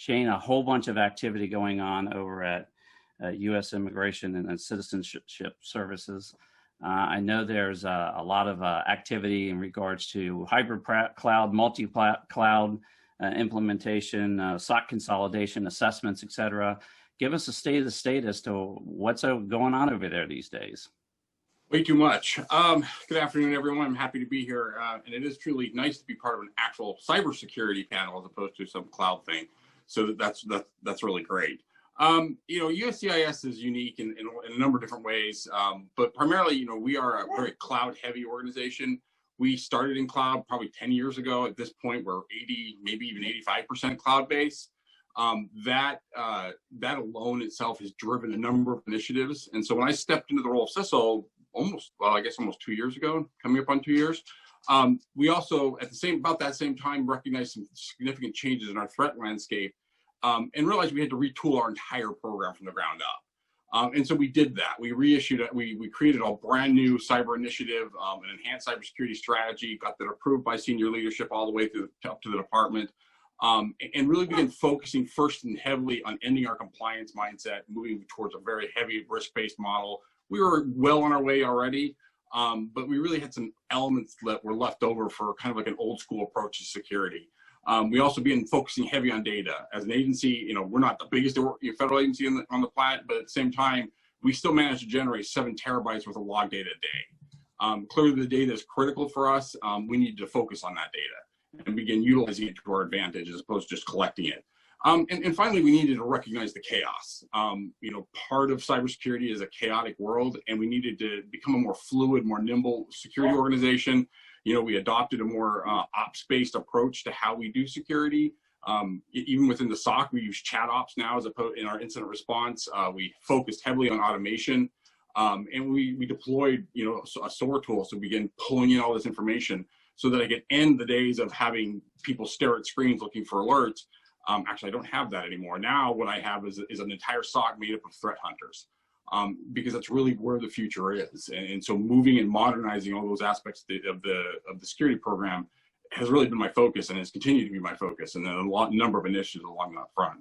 Shane, a whole bunch of activity going on over at U.S. Immigration and Citizenship Services. I know there's a lot of activity in regards to hybrid cloud, multi-cloud implementation, SOC consolidation, assessments, et cetera. Give us a state of the state as to what's going on over there these days. Way too much. Good afternoon, everyone. I'm happy to be here. And it is truly nice to be part of an actual cybersecurity panel as opposed to some cloud thing. So that's really great. You know, USCIS is unique in a number of different ways, but primarily, you know, we are a very cloud-heavy organization. We started in cloud probably 10 years ago. At this point, we're 80, maybe even 85% cloud-based. That alone itself has driven a number of initiatives. And so when I stepped into the role of CISO, almost 2 years ago, coming up on 2 years, we also at about that same time recognized some significant changes in our threat landscape. And realized we had to retool our entire program from the ground up. And so we did that. We reissued it. We created a brand new cyber initiative, an enhanced cybersecurity strategy, got that approved by senior leadership all the way up to the department, and really began focusing first and heavily on ending our compliance mindset, moving towards a very heavy risk-based model. We were well on our way already, but we really had some elements that were left over for kind of like an old school approach to security. We also began focusing heavy on data. As an agency, you know, we're not the biggest federal agency on the planet, but at the same time, we still managed to generate 7 terabytes worth of log data a day. Clearly, the data is critical for us. We need to focus on that data and begin utilizing it to our advantage as opposed to just collecting it. And finally, we needed to recognize the chaos. You know, part of cybersecurity is a chaotic world, and we needed to become a more fluid, more nimble security organization. You know, we adopted a more ops-based approach to how we do security. Even within the SOC, we use chat ops now as opposed in our incident response. We focused heavily on automation, and we deployed, you know, a SOAR tool to begin pulling in all this information so that I could end the days of having people stare at screens looking for alerts. Actually, I don't have that anymore. Now, what I have is an entire SOC made up of threat hunters. Because that's really where the future is. And so moving and modernizing all those aspects of the security program has really been my focus and has continued to be my focus, and then a number of initiatives along that front.